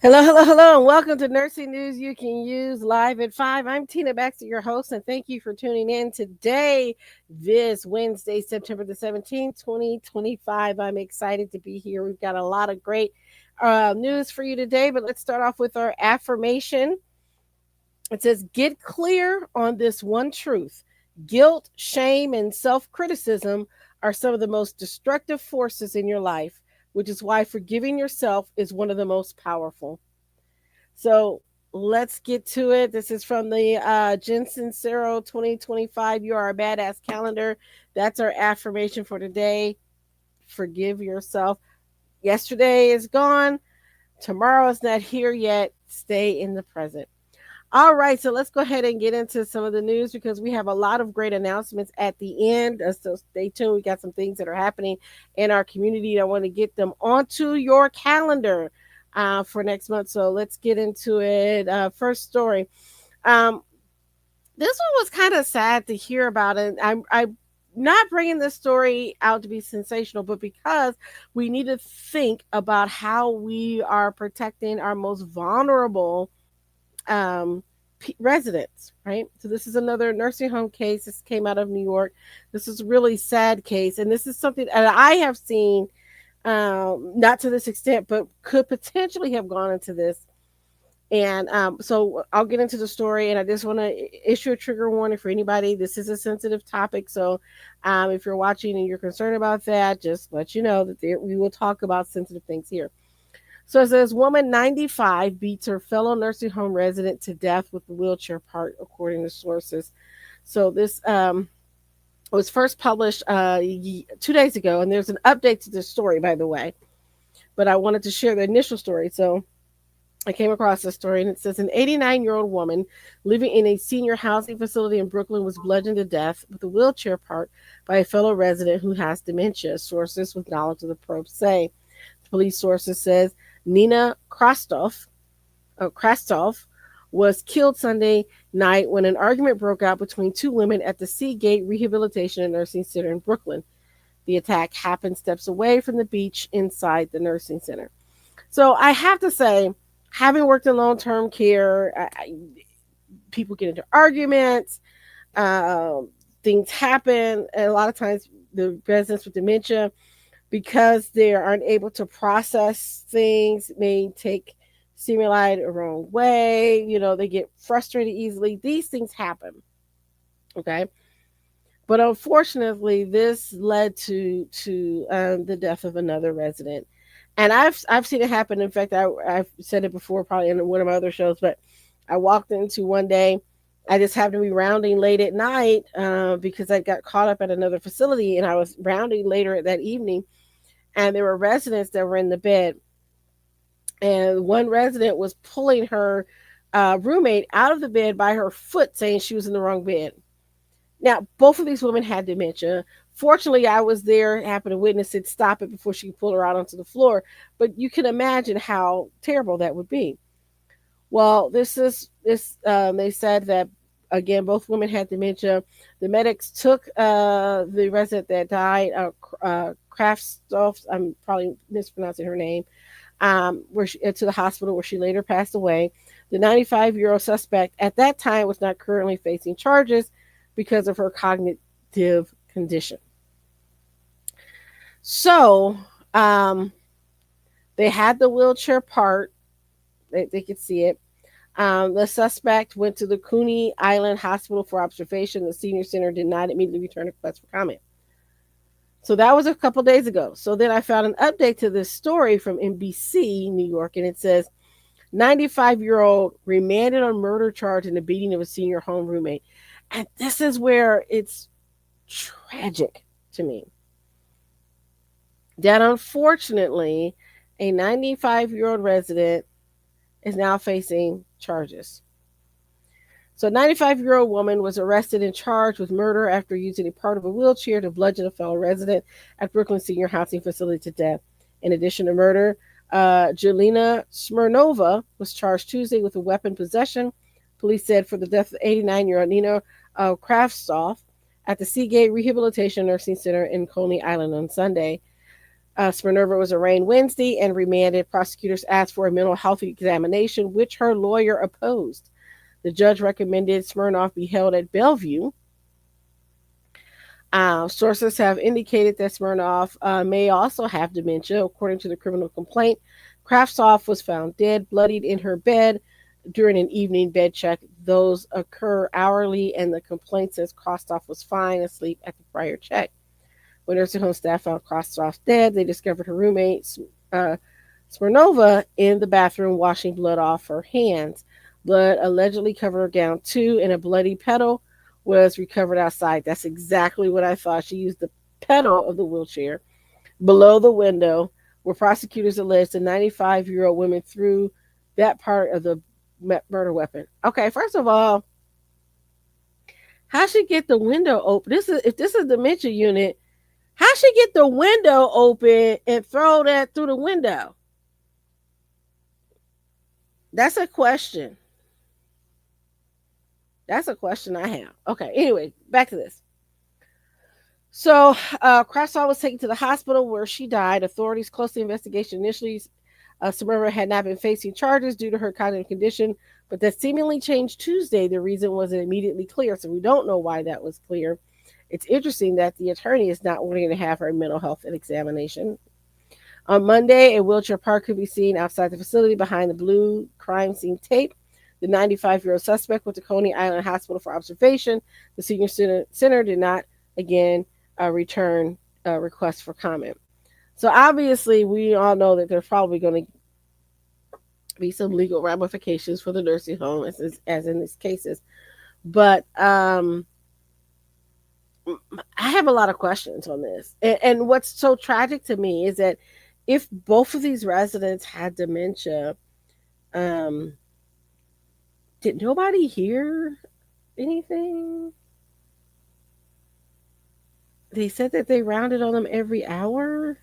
Hello, hello, hello, and welcome to Nursing News You Can Use Live at 5. I'm Tina Baxter, your host, and thank you for tuning in today, this Wednesday, September the 17th, 2025. I'm excited to be here. We've got a lot of great news for you today, but let's start off with our affirmation. It says, get clear on this one truth. Guilt, shame, and self criticism are some of the most destructive forces in your life, which is why forgiving yourself is one of the most powerful. So let's get to it. This is from the Jensen Cero 2025. You are a badass calendar. That's our affirmation for today. Forgive yourself. Yesterday is gone. Tomorrow is not here yet. Stay in the present. All right, so let's go ahead and get into some of the news because we have a lot of great announcements at the end. So stay tuned. We got some things that are happening in our community. I want to get them onto your calendar for next month. So let's get into it. First story. Um, this one was kind of sad to hear about, and I'm not bringing this story out to be sensational, but because we need to think about how we are protecting our most vulnerable residents, right? So this is another nursing home case. This came out of New York. This is a really sad case, and this is something that I have seen, not to this extent, but could potentially have gone into this. And so I'll get into the story, and I just want to issue a trigger warning for anybody. This is a sensitive topic, so if you're watching and you're concerned about that, just let you know that we will talk about sensitive things here. So it says, woman 95 beats her fellow nursing home resident to death with the wheelchair part, according to sources. So this was first published 2 days ago, and there's an update to this story, by the way. But I wanted to share the initial story. So I came across this story, and it says an 89-year-old woman living in a senior housing facility in Brooklyn was bludgeoned to death with a wheelchair part by a fellow resident who has dementia, sources with knowledge of the probe say. Police sources says Nina Krastoff was killed Sunday night when an argument broke out between two women at the Seagate Rehabilitation and Nursing Center in Brooklyn. The attack happened steps away from the beach inside the nursing center. So I have to say, having worked in long-term care, people get into arguments, things happen, and a lot of times the residents with dementia, because they aren't able to process things, may take stimuli the wrong way. They get frustrated easily. These things happen. Okay. But unfortunately, this led to the death of another resident, and I've seen it happen. In fact, I've said it before, probably in one of my other shows. But I walked into one day. I just happened to be rounding late at night because I got caught up at another facility, and I was rounding later that evening. And there were residents that were in the bed, and one resident was pulling her roommate out of the bed by her foot, saying she was in the wrong bed. Now, both of these women had dementia. Fortunately, I was there, happened to witness it, stop it before she could pull her out onto the floor. But you can imagine how terrible that would be. Well, they said that, again, both women had dementia. The medics took the resident that died, Kraftstoff, I'm probably mispronouncing her name, to the hospital where she later passed away. The 95-year-old suspect at that time was not currently facing charges because of her cognitive condition. So they had the wheelchair part. They could see it. The suspect went to the Coney Island Hospital for observation. The senior center did not immediately return request for comment. So that was a couple days ago. So then I found an update to this story from NBC New York, and it says 95-year-old remanded on murder charge in the beating of a senior home roommate. And this is where it's tragic to me. That unfortunately, a 95-year-old resident is now facing charges. So a 95-year-old woman was arrested and charged with murder after using a part of a wheelchair to bludgeon a fellow resident at Brooklyn Senior Housing Facility to death. In addition to murder, Jelena Smirnova was charged Tuesday with a weapon possession. Police said for the death of 89-year-old Nina Kraftstoff at the Seagate Rehabilitation Nursing Center in Coney Island on Sunday. Smirnova was arraigned Wednesday and remanded. Prosecutors asked for a mental health examination, which her lawyer opposed. The judge recommended Smirnov be held at Bellevue. Sources have indicated that Smirnov may also have dementia. According to the criminal complaint, Kraftsov was found dead, bloodied in her bed during an evening bed check. Those occur hourly, and the complaint says Kraftsov was fine asleep at the prior check. When nursing home staff found Kraftsov dead, they discovered her roommate, Smirnova, in the bathroom washing blood off her hands. Blood allegedly covered her gown too, and a bloody pedal was recovered outside. That's exactly what I thought. She used the pedal of the wheelchair below the window where prosecutors alleged the 95-year-old woman threw that part of the murder weapon. Okay, first of all, how she get the window open? If this is the dementia unit, how she get the window open and throw that through the window? That's a question. That's a question I have. Okay, anyway, back to this. So, Kraftsov was taken to the hospital where she died. Authorities closed the investigation. Initially, Smirnova had not been facing charges due to her cognitive condition, but that seemingly changed Tuesday. The reason wasn't immediately clear, so we don't know why that was clear. It's interesting that the attorney is not wanting to have her mental health examination. On Monday, a wheelchair park could be seen outside the facility behind the blue crime scene tape. The 95-year-old suspect went to Coney Island Hospital for observation. The senior center did not, again, return requests for comment. So obviously, we all know that there's probably going to be some legal ramifications for the nursing home, as in these cases. But I have a lot of questions on this. And what's so tragic to me is that if both of these residents had dementia, did nobody hear anything? They said that they rounded on them every hour.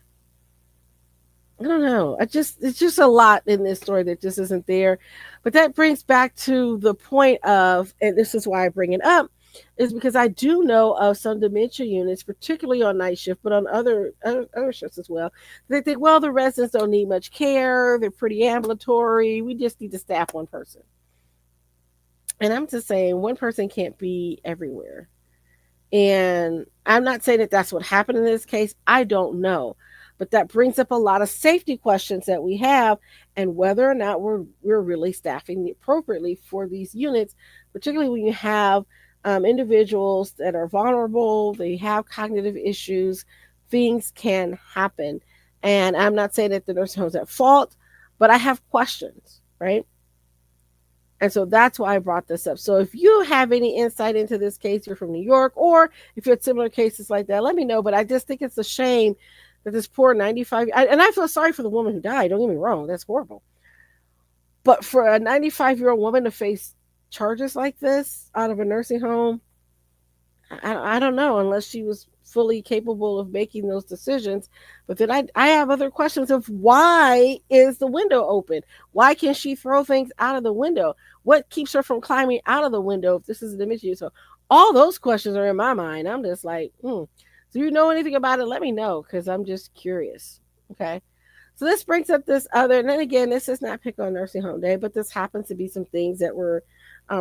I don't know. It's just a lot in this story that just isn't there. But that brings back to the point of, and this is why I bring it up, is because I do know of some dementia units, particularly on night shift, but on other shifts as well. They think, well, the residents don't need much care. They're pretty ambulatory. We just need to staff one person. And I'm just saying, one person can't be everywhere. And I'm not saying that that's what happened in this case. I don't know. But that brings up a lot of safety questions that we have, and whether or not we're really staffing appropriately for these units, particularly when you have individuals that are vulnerable, they have cognitive issues, things can happen. And I'm not saying that the nursing home's at fault, but I have questions, right? And so that's why I brought this up. So if you have any insight into this case, you're from New York, or if you had similar cases like that, let me know. But I just think it's a shame that this poor 95, and I feel sorry for the woman who died. Don't get me wrong. That's horrible. But for a 95-year-old woman to face charges like this out of a nursing home, I don't know, unless she was fully capable of making those decisions. But then I have other questions of why is the window open? Why can she throw things out of the window? What keeps her from climbing out of the window if this is a dementia? So all those questions are in my mind. I'm just like, So you know anything about it? Let me know, because I'm just curious. Okay. So this brings up this other, and then again, this is not Pick on Nursing Home Day, but this happens to be some things that were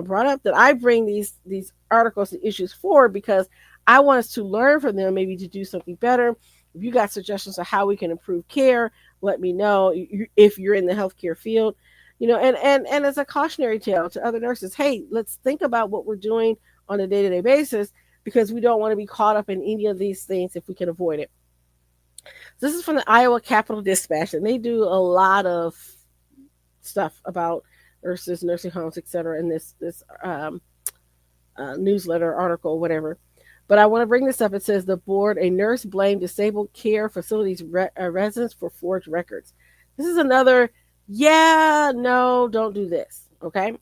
brought up that I bring these articles and issues forward because I want us to learn from them, maybe to do something better. If you got suggestions of how we can improve care, let me know. If you're in the healthcare field, and as a cautionary tale to other nurses, hey, let's think about what we're doing on a day-to-day basis, because we don't want to be caught up in any of these things if we can avoid it. So this is from the Iowa Capitol Dispatch, and they do a lot of stuff about nurses, nursing homes, etc. in this newsletter, article, whatever. But I want to bring this up. It says the board, a nurse blamed disabled care facilities residents for forged records. This is another, no, don't do this. Okay.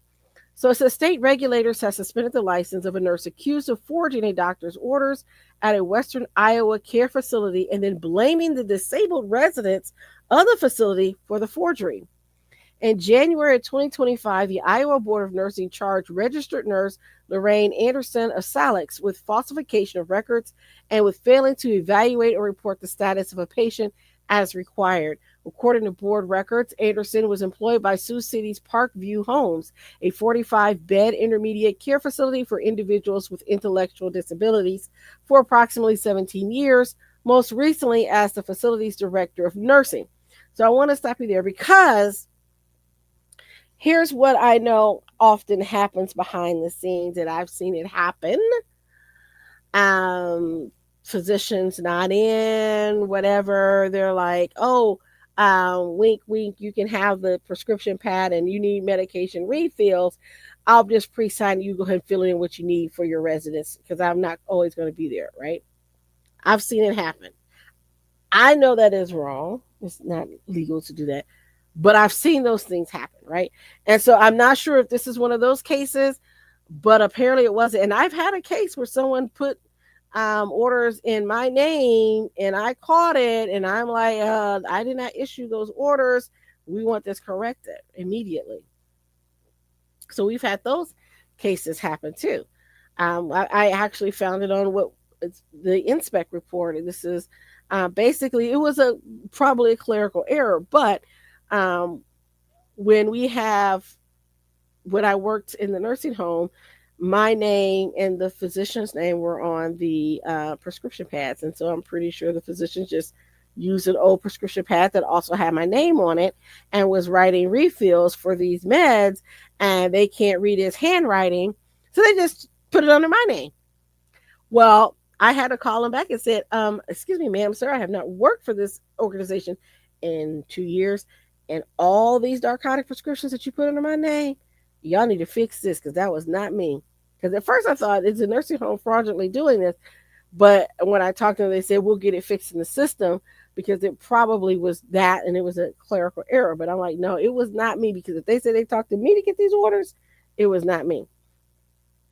So it says state regulators have suspended the license of a nurse accused of forging a doctor's orders at a Western Iowa care facility and then blaming the disabled residents of the facility for the forgery. In January of 2025, the Iowa Board of Nursing charged registered nurse Lorraine Anderson of Salix with falsification of records and with failing to evaluate or report the status of a patient as required. According to board records, Anderson was employed by Sioux City's Parkview Homes, a 45-bed intermediate care facility for individuals with intellectual disabilities, for approximately 17 years, most recently as the facility's director of nursing. So I want to stop you there because here's what I know often happens behind the scenes, and I've seen it happen. Physicians not in, whatever. They're like, oh, wink, wink, you can have the prescription pad and you need medication refills. I'll just pre-sign you. Go ahead and fill in what you need for your residents because I'm not always going to be there, right? I've seen it happen. I know that is wrong. It's not legal to do that. But I've seen those things happen, right? And so I'm not sure if this is one of those cases, but apparently it wasn't. And I've had a case where someone put orders in my name and I caught it and I'm like, I did not issue those orders. We want this corrected immediately. So we've had those cases happen too. I actually found it on what it's the inspect report. And this is basically, it was probably a clerical error, but when I worked in the nursing home, my name and the physician's name were on the prescription pads. And so I'm pretty sure the physician just used an old prescription pad that also had my name on it and was writing refills for these meds, and they can't read his handwriting. So they just put it under my name. Well, I had to call him back and said, excuse me, ma'am, sir, I have not worked for this organization in 2 years. And all these narcotic prescriptions that you put under my name, y'all need to fix this because that was not me. Because at first I thought it's a nursing home fraudulently doing this. But when I talked to them, they said, we'll get it fixed in the system because it probably was that and it was a clerical error. But I'm like, no, it was not me, because if they said they talked to me to get these orders, it was not me.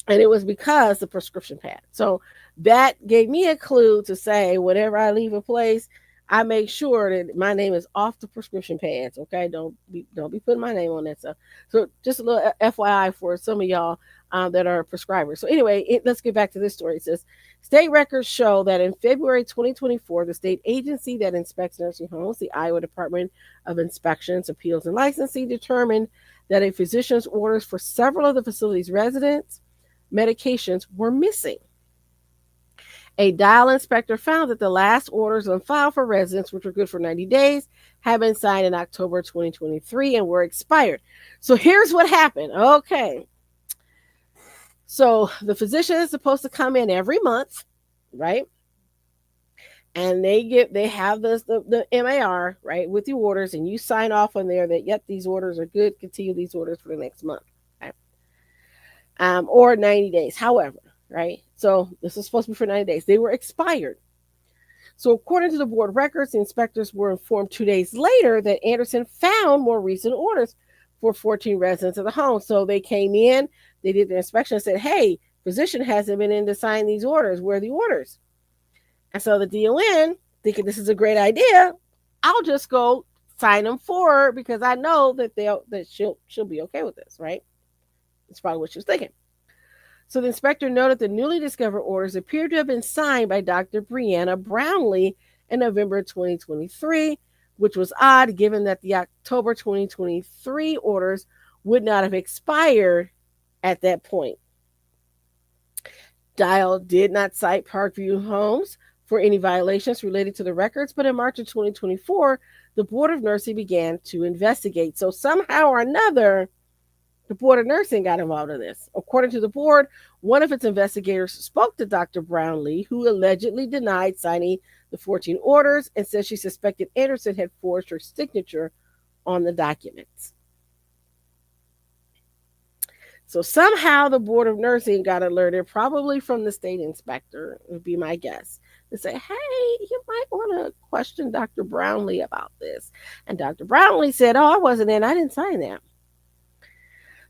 And it was because the prescription pad. So that gave me a clue to say, whenever I leave a place, I make sure that my name is off the prescription pads. Okay, don't be putting my name on that stuff. So just a little FYI for some of y'all that are prescribers. So anyway, let's get back to this story. It says state records show that in February 2024, the state agency that inspects nursing homes, the Iowa Department of Inspections, Appeals, and Licensing, determined that a physician's orders for several of the facility's residents' medications were missing. A dial inspector found that the last orders on file for residents, which were good for 90 days, had been signed in October 2023 and were expired. So here's what happened. Okay. So the physician is supposed to come in every month, right? And they have the MAR, right, with the orders, and you sign off on there that, yep, these orders are good. Continue these orders for the next month. Okay? Or 90 days. However, right? So this is supposed to be for 90 days. They were expired. So according to the board records, the inspectors were informed 2 days later that Anderson found more recent orders for 14 residents of the home. So they came in, they did their inspection and said, hey, physician hasn't been in to sign these orders. Where are the orders? And so the DON, thinking this is a great idea, I'll just go sign them for her because I know that she'll be okay with this, right? That's probably what she was thinking. So the inspector noted the newly discovered orders appeared to have been signed by Dr. Brianna Brownlee in November 2023, which was odd given that the October 2023 orders would not have expired at that point. Dial did not cite Parkview Homes for any violations related to the records, but in March of 2024, the Board of Nursing began to investigate. So somehow or another, the Board of Nursing got involved in this. According to the board, one of its investigators spoke to Dr. Brownlee, who allegedly denied signing the 14 orders and said she suspected Anderson had forged her signature on the documents. So somehow the Board of Nursing got alerted, probably from the state inspector, would be my guess, to say, hey, you might want to question Dr. Brownlee about this. And Dr. Brownlee said, oh, I wasn't in. I didn't sign that.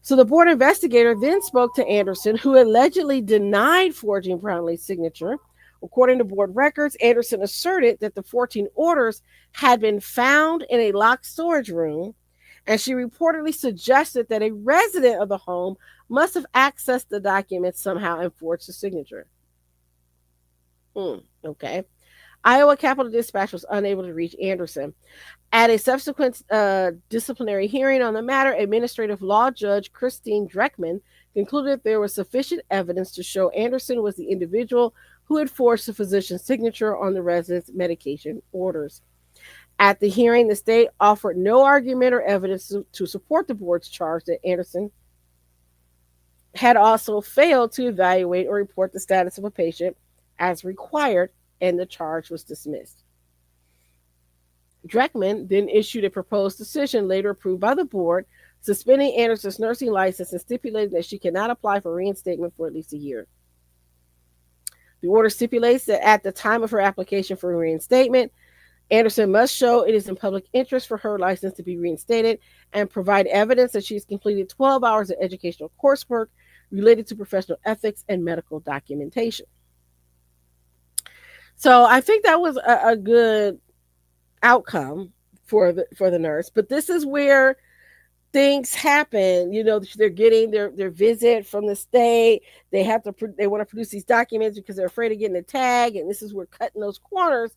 So the board investigator then spoke to Anderson, who allegedly denied forging Brownlee's signature. According to board records, Anderson asserted that the 14 orders had been found in a locked storage room And she reportedly suggested that a resident of the home must have accessed the documents somehow and forged the signature. Okay. Iowa Capitol Dispatch was unable to reach Anderson. At a subsequent disciplinary hearing on the matter, administrative law judge Christine Dreckman concluded there was sufficient evidence to show Anderson was the individual who had forged the physician's signature on the resident's medication orders. At the hearing, the state offered no argument or evidence to support the board's charge that Anderson had also failed to evaluate or report the status of a patient as required, and the charge was dismissed. Dreckman then issued a proposed decision, later approved by the board, suspending Anderson's nursing license and stipulating that she cannot apply for reinstatement for at least a year. The order stipulates that at the time of her application for reinstatement, Anderson must show it is in public interest for her license to be reinstated and provide evidence that she has completed 12 hours of educational coursework related to professional ethics and medical documentation. So I think that was a good outcome for the nurse, but this is where things happen. They're getting their visit from the state. They want to produce these documents because they're afraid of getting a tag, and this is where cutting those corners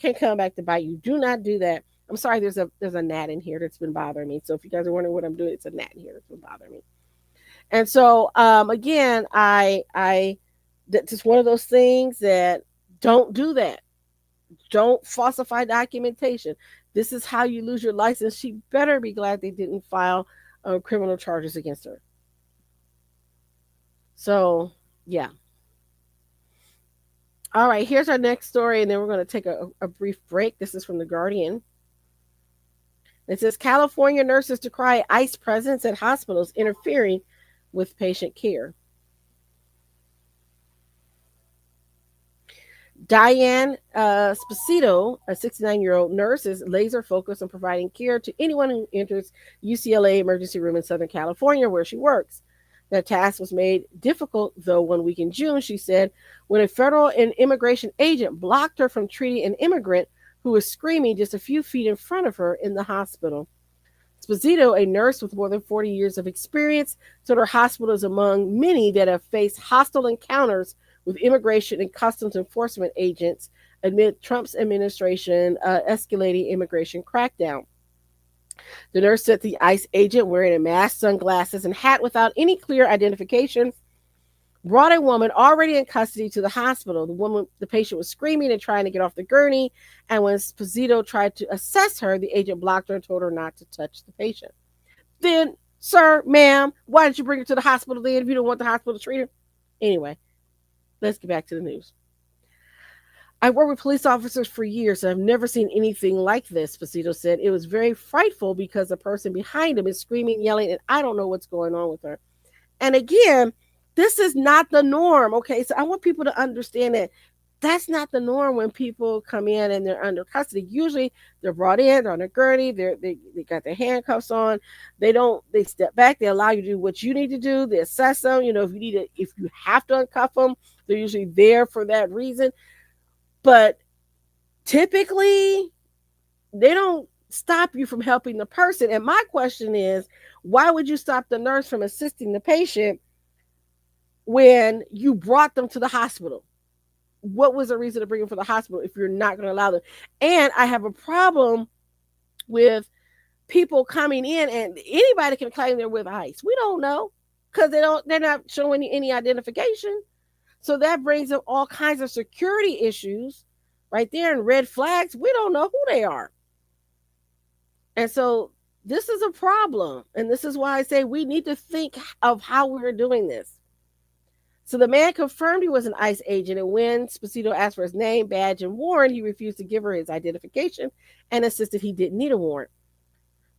can come back to bite you. Do not do that. I'm sorry, there's a gnat in here that's been bothering me. So if you guys are wondering what I'm doing, it's a gnat in here that's been bothering me. And so again, that's just one of those things that don't do that. Don't falsify documentation. This is how you lose your license. She better be glad they didn't file criminal charges against her. So, yeah. All right, here's our next story, and then we're going to take a brief break. This is from The Guardian. It says California nurses decry ICE presence at hospitals interfering with patient care. Diane Spacito, a 69-year-old nurse, is laser focused on providing care to anyone who enters UCLA emergency room in Southern California, where she works. That task was made difficult, though, one week in June, she said, when a federal and immigration agent blocked her from treating an immigrant who was screaming just a few feet in front of her in the hospital. Spacito, a nurse with more than 40 years of experience, said her hospital is among many that have faced hostile encounters with immigration and customs enforcement agents amid Trump's administration escalating immigration crackdown. The nurse said the ICE agent, wearing a mask, sunglasses, and hat without any clear identification, brought a woman already in custody to the hospital. The patient was screaming and trying to get off the gurney, and when Spacito tried to assess her, the agent blocked her and told her not to touch the patient. Then, sir, ma'am, why didn't you bring her to the hospital then if you don't want the hospital to treat her? Anyway, let's get back to the news. I worked with police officers for years, and I've never seen anything like this, Spacito said. It was very frightful because the person behind him is screaming, yelling, and I don't know what's going on with her. And again, this is not the norm, okay? So I want people to understand that that's not the norm when people come in and they're under custody. Usually they're brought in, they're on a gurney, they got their handcuffs on. They step back, they allow you to do what you need to do. They assess them. If you have to uncuff them, they're usually there for that reason. But typically, they don't stop you from helping the person. And my question is, why would you stop the nurse from assisting the patient when you brought them to the hospital? What was the reason to bring them to the hospital if you're not going to allow them? And I have a problem with people coming in, and anybody can claim they're with ICE. We don't know because they're not showing any identification. So that brings up all kinds of security issues right there and red flags. We don't know who they are. And so this is a problem. And this is why I say we need to think of how we're doing this. So the man confirmed he was an ICE agent, and when Spacito asked for his name, badge, and warrant, he refused to give her his identification and insisted he didn't need a warrant.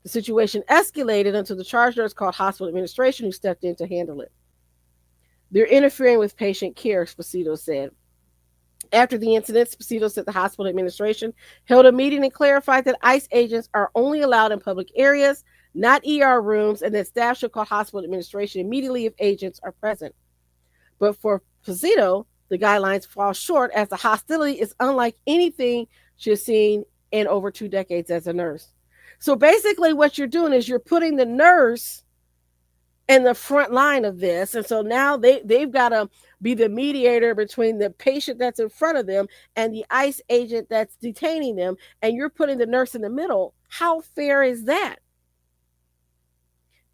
The situation escalated until the charge nurse called hospital administration, who stepped in to handle it. They're interfering with patient care, Spacito said. After the incident, Spacito said the hospital administration held a meeting and clarified that ICE agents are only allowed in public areas, not ER rooms, and that staff should call hospital administration immediately if agents are present. But for Spacito, the guidelines fall short as the hostility is unlike anything she has seen in over 2 decades as a nurse. So basically, what you're doing is you're putting the nurse in the front line of this. And so now they've got to be the mediator between the patient that's in front of them and the ICE agent that's detaining them. And you're putting the nurse in the middle. How fair is that?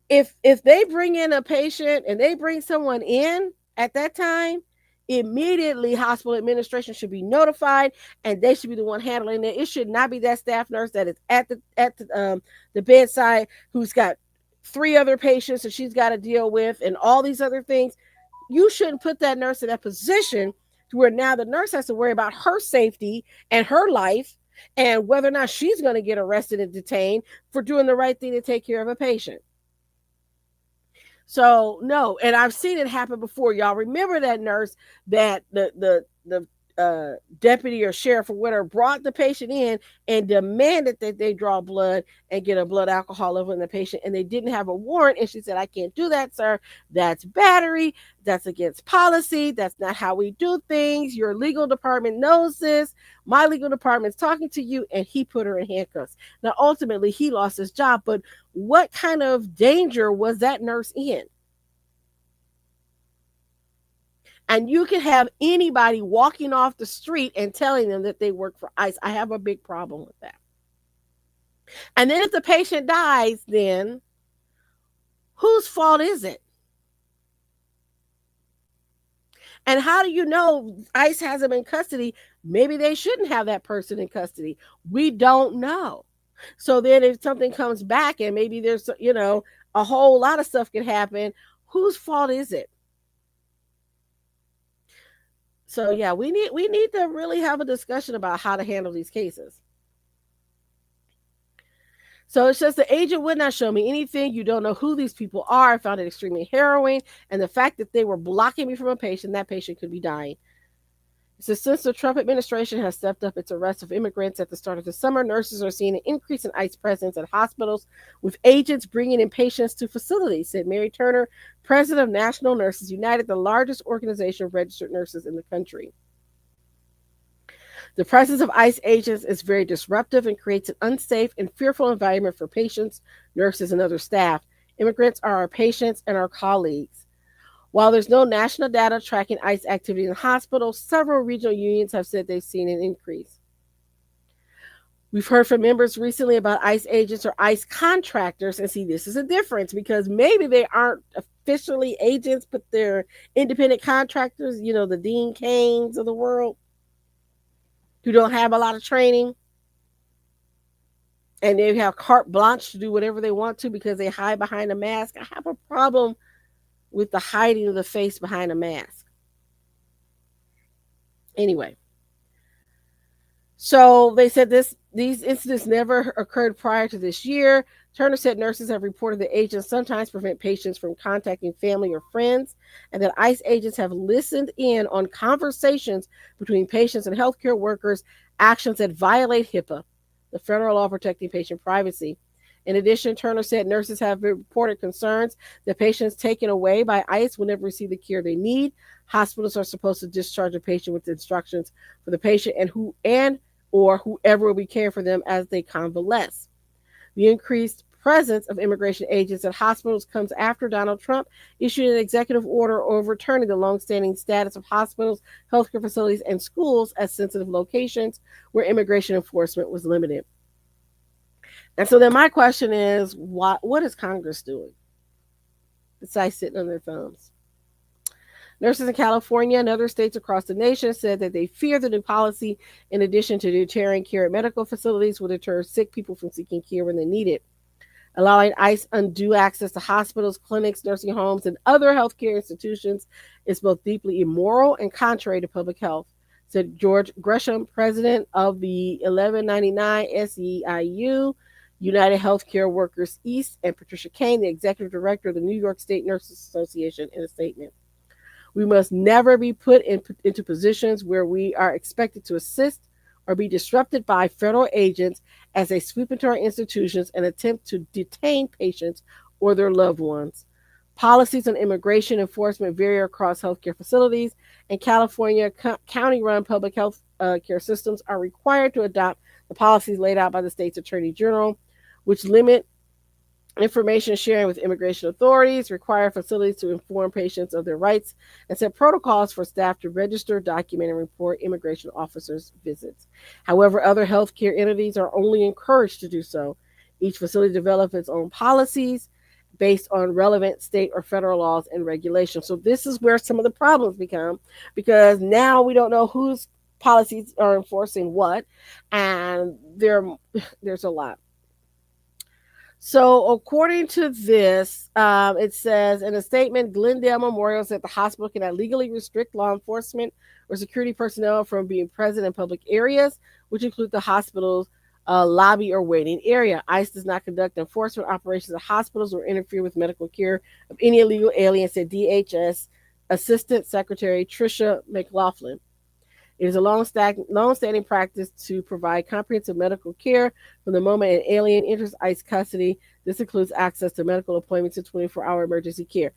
If they bring in a patient and they bring someone in at that time, immediately hospital administration should be notified and they should be the one handling it. It should not be that staff nurse that is at the bedside who's got three other patients that she's got to deal with and all these other things. You shouldn't put that nurse in that position to where now the nurse has to worry about her safety and her life and whether or not she's going to get arrested and detained for doing the right thing to take care of a patient. So no, and I've seen it happen before. Y'all remember that nurse that the deputy or sheriff or whatever brought the patient in and demanded that they draw blood and get a blood alcohol level in the patient, and they didn't have a warrant. And she said, "I can't do that, sir. That's battery. That's against policy. That's not how we do things. Your legal department knows this. My legal department's talking to you," and he put her in handcuffs. Now, ultimately, he lost his job, but what kind of danger was that nurse in? And you can have anybody walking off the street and telling them that they work for ICE. I have a big problem with that. And then if the patient dies, then whose fault is it? And how do you know ICE has them in custody? Maybe they shouldn't have that person in custody. We don't know. So then if something comes back and maybe there's, a whole lot of stuff can happen, whose fault is it? So yeah, we need to really have a discussion about how to handle these cases. So it says the agent would not show me anything. You don't know who these people are. I found it extremely harrowing. And the fact that they were blocking me from a patient, that patient could be dying. It says since the Trump administration has stepped up its arrest of immigrants at the start of the summer, nurses are seeing an increase in ICE presence at hospitals, with agents bringing in patients to facilities, said Mary Turner, president of National Nurses United, the largest organization of registered nurses in the country. The presence of ICE agents is very disruptive and creates an unsafe and fearful environment for patients, nurses, and other staff. Immigrants are our patients and our colleagues. While there's no national data tracking ICE activity in hospitals, several regional unions have said they've seen an increase. We've heard from members recently about ICE agents or ICE contractors, and see, this is a difference because maybe they aren't officially agents, but they're independent contractors, the Dean Canes of the world, who don't have a lot of training and they have carte blanche to do whatever they want to because they hide behind a mask. I have a problem with the hiding of the face behind a mask. Anyway, so they said these incidents never occurred prior to this year. Turner said nurses have reported that agents sometimes prevent patients from contacting family or friends, and that ICE agents have listened in on conversations between patients and healthcare workers, actions that violate HIPAA, the federal law protecting patient privacy. In addition, Turner said nurses have reported concerns that patients taken away by ICE will never receive the care they need. Hospitals are supposed to discharge a patient with instructions for the patient or whoever will be caring for them as they convalesce. The increased presence of immigration agents at hospitals comes after Donald Trump issued an executive order overturning the longstanding status of hospitals, healthcare facilities, and schools as sensitive locations where immigration enforcement was limited. And so then my question is, what is Congress doing besides sitting on their thumbs? Nurses in California and other states across the nation said that they fear the new policy, in addition to deterring care at medical facilities, will deter sick people from seeking care when they need it. Allowing ICE undue access to hospitals, clinics, nursing homes, and other healthcare institutions is both deeply immoral and contrary to public health, said George Gresham, president of the 1199 SEIU, United Healthcare Workers East, and Patricia Kane, the executive director of the New York State Nurses Association, in a statement. We must never be put into positions where we are expected to assist or be disrupted by federal agents as they sweep into our institutions and attempt to detain patients or their loved ones. Policies on immigration enforcement vary across healthcare facilities, and California county-run public health care systems are required to adopt the policies laid out by the state's attorney general. which limit information sharing with immigration authorities, require facilities to inform patients of their rights, and set protocols for staff to register, document, and report immigration officers' visits. However, other healthcare entities are only encouraged to do so. Each facility develops its own policies based on relevant state or federal laws and regulations. So this is where some of the problems become, because now we don't know whose policies are enforcing what, and there's a lot. So, according to this, it says in a statement, Glendale Memorial said the hospital cannot legally restrict law enforcement or security personnel from being present in public areas, which include the hospital's lobby or waiting area. ICE does not conduct enforcement operations at hospitals or interfere with medical care of any illegal aliens, said DHS Assistant Secretary Tricia McLaughlin. It is a long-standing practice to provide comprehensive medical care from the moment an alien enters ICE custody. This includes access to medical appointments and 24-hour emergency care.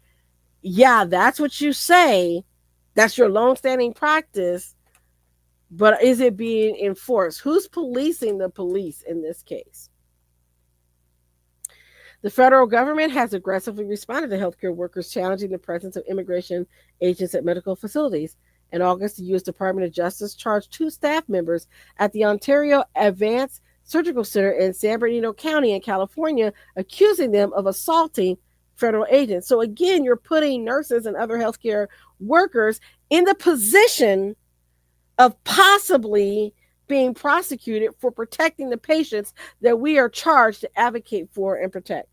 Yeah, that's what you say. That's your long-standing practice. But is it being enforced? Who's policing the police in this case? The federal government has aggressively responded to healthcare workers challenging the presence of immigration agents at medical facilities. In August, the U.S. Department of Justice charged 2 staff members at the Ontario Advanced Surgical Center in San Bernardino County in California, accusing them of assaulting federal agents. So again, you're putting nurses and other healthcare workers in the position of possibly being prosecuted for protecting the patients that we are charged to advocate for and protect.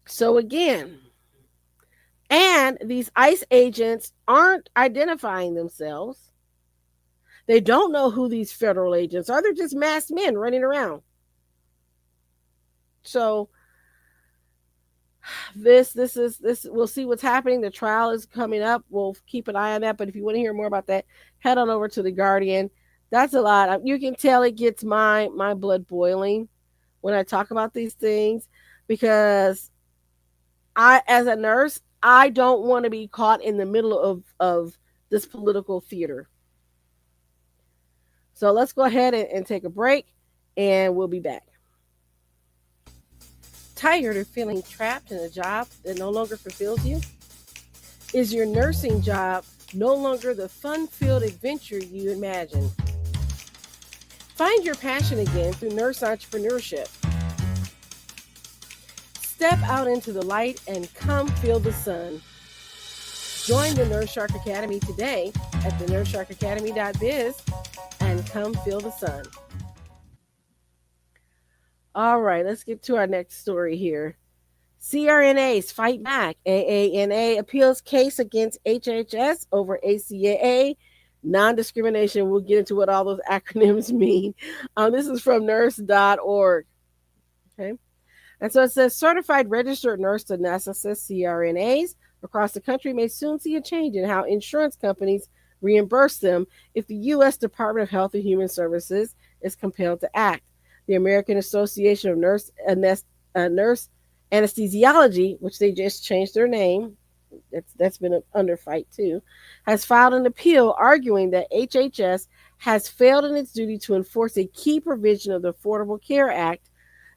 So again, and these ICE agents aren't identifying themselves. They don't know who these federal agents are. They're just masked men running around. So this we'll see what's happening. The trial is coming up. We'll keep an eye on that. But if you want to hear more about that, head on over to The Guardian. That's a lot. You can tell it gets my blood boiling when I talk about these things, because I, as a nurse, I don't want to be caught in the middle of this political theater. So let's go ahead and take a break, and we'll be back. Tired of feeling trapped in a job that no longer fulfills you? Is your nursing job no longer the fun-filled adventure you imagined? Find your passion again through nurse entrepreneurship. Step out into the light and come feel the sun. Join the Nurse Shark Academy today at thenurssharkacademy.biz and come feel the sun. All right, let's get to our next story here. CRNAs fight back. AANA appeals case against HHS over ACAA non-discrimination. We'll get into what all those acronyms mean. This is from nurse.org. Okay. And so it says certified registered nurse anesthetists, CRNAs, across the country may soon see a change in how insurance companies reimburse them if the U.S. Department of Health and Human Services is compelled to act. The American Association of Nurse Anesthesiology, which they just changed their name, that's been an under fight too, has filed an appeal arguing that HHS has failed in its duty to enforce a key provision of the Affordable Care Act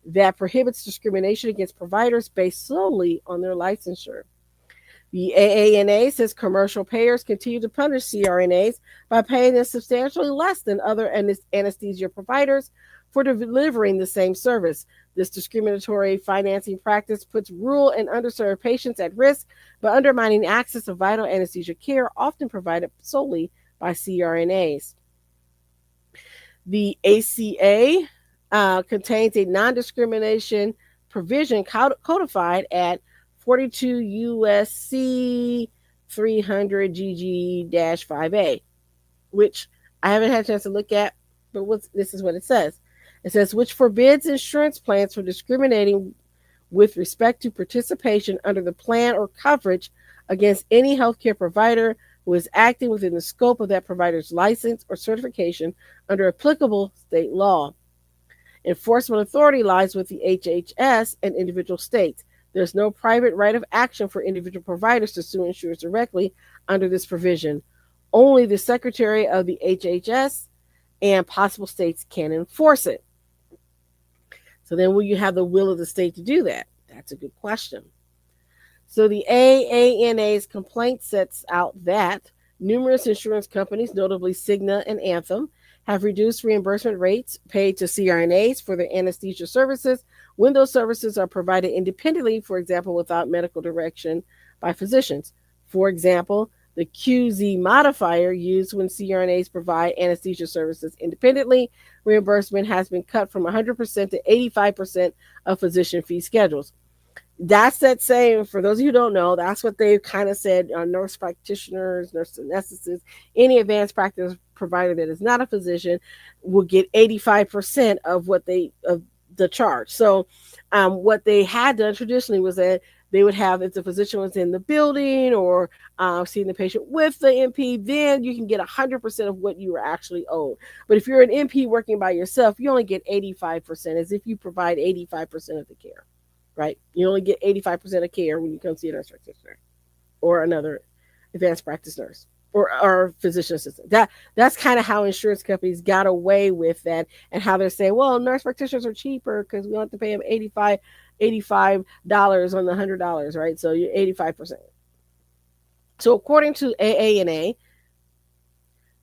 that prohibits discrimination against providers based solely on their licensure. The AANA says commercial payers continue to punish CRNAs by paying them substantially less than other anesthesia providers for delivering the same service. This discriminatory financing practice puts rural and underserved patients at risk by undermining access to vital anesthesia care often provided solely by CRNAs. The ACA contains a non-discrimination provision codified at 42 USC 300 GG-5A, which I haven't had a chance to look at, but this is what it says. It says, which forbids insurance plans from discriminating with respect to participation under the plan or coverage against any healthcare provider who is acting within the scope of that provider's license or certification under applicable state law. Enforcement authority lies with the HHS and individual states. There's no private right of action for individual providers to sue insurers directly under this provision. Only the Secretary of the HHS and possible states can enforce it. So then, will you have the will of the state to do that? That's a good question. So the AANA's complaint sets out that numerous insurance companies, notably Cigna and Anthem, have reduced reimbursement rates paid to CRNAs for their anesthesia services when those services are provided independently, for example, without medical direction by physicians. For example, the QZ modifier used when CRNAs provide anesthesia services independently, reimbursement has been cut from 100% to 85% of physician fee schedules. That's that saying, for those of you who don't know, that's what they've kind of said on nurse practitioners, nurse anesthetists, any advanced practice provider that is not a physician will get 85% of of the charge. So what they had done traditionally was that they would have, if the physician was in the building or seeing the patient with the NP, then you can get 100% of what you were actually owed. But if you're an NP working by yourself, you only get 85%, as if you provide 85% of the care, right? You only get 85% of care when you come see a nurse practitioner or another advanced practice nurse or physician assistant. That's kind of how insurance companies got away with that, and how they're saying, well, nurse practitioners are cheaper because we don't have to pay them $85 on the $100, right? So you're 85%. So according to AANA,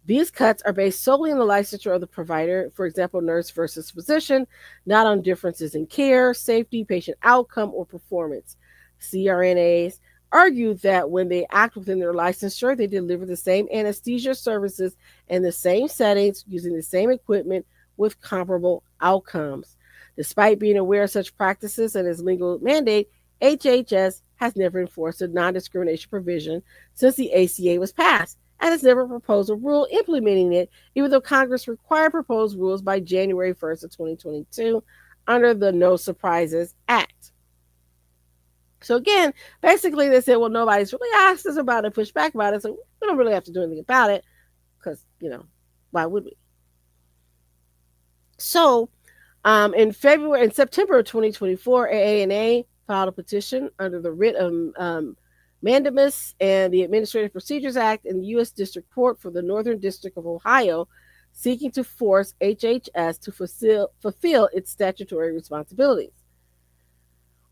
these cuts are based solely on the licensure of the provider, for example, nurse versus physician, not on differences in care, safety, patient outcome, or performance. CRNAs argue that when they act within their licensure, they deliver the same anesthesia services in the same settings using the same equipment with comparable outcomes. Despite being aware of such practices and its legal mandate, HHS has never enforced a non-discrimination provision since the ACA was passed, and has never proposed a rule implementing it, even though Congress required proposed rules by January 1st of 2022 under the No Surprises Act. So again, basically they said, well, nobody's really asked us about it, pushed back about it, so we don't really have to do anything about it, because, why would we? So in September of 2024, AANA filed a petition under the writ of mandamus and the Administrative Procedures Act in the U.S. District Court for the Northern District of Ohio, seeking to force HHS to fulfill its statutory responsibilities.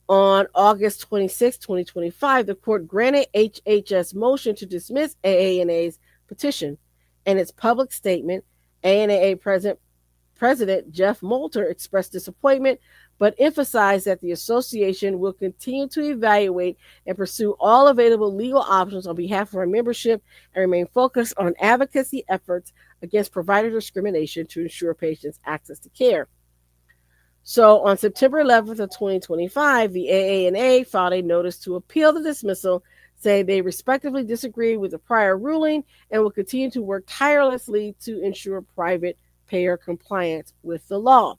On August 26, 2025, the court granted HHS motion to dismiss AANA's petition. In its public statement, AANA President Jeff Moulter expressed disappointment, but emphasized that the association will continue to evaluate and pursue all available legal options on behalf of our membership and remain focused on advocacy efforts against provider discrimination to ensure patients' access to care. So on September 11th of 2025, the AANA filed a notice to appeal the dismissal, saying they respectively disagree with the prior ruling and will continue to work tirelessly to ensure private payer compliance with the law.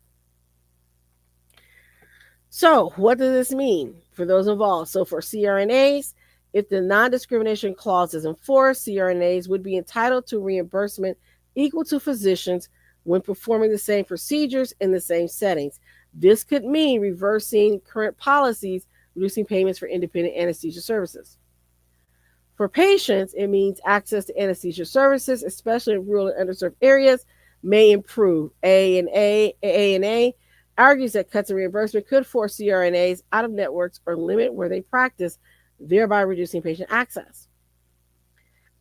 So what does this mean for those involved? So for CRNAs, if the non-discrimination clause is enforced, CRNAs would be entitled to reimbursement equal to physicians when performing the same procedures in the same settings. This could mean reversing current policies, reducing payments for independent anesthesia services. For patients, it means access to anesthesia services, especially in rural and underserved areas, may improve. AANA argues that cuts in reimbursement could force CRNAs out of networks or limit where they practice, thereby reducing patient access.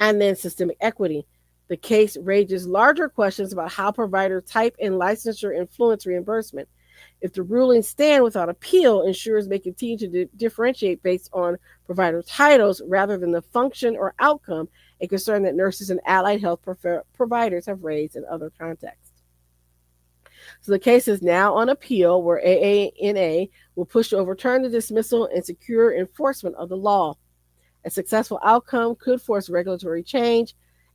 And then systemic equity. The case raises larger questions about how provider type and licensure influence reimbursement. If the rulings stand without appeal, insurers may continue to differentiate based on provider titles rather than the function or outcome, a concern that nurses and allied health providers have raised in other contexts. So the case is now on appeal, where AANA will push to overturn the dismissal and secure enforcement of the law. A successful outcome could force regulatory change.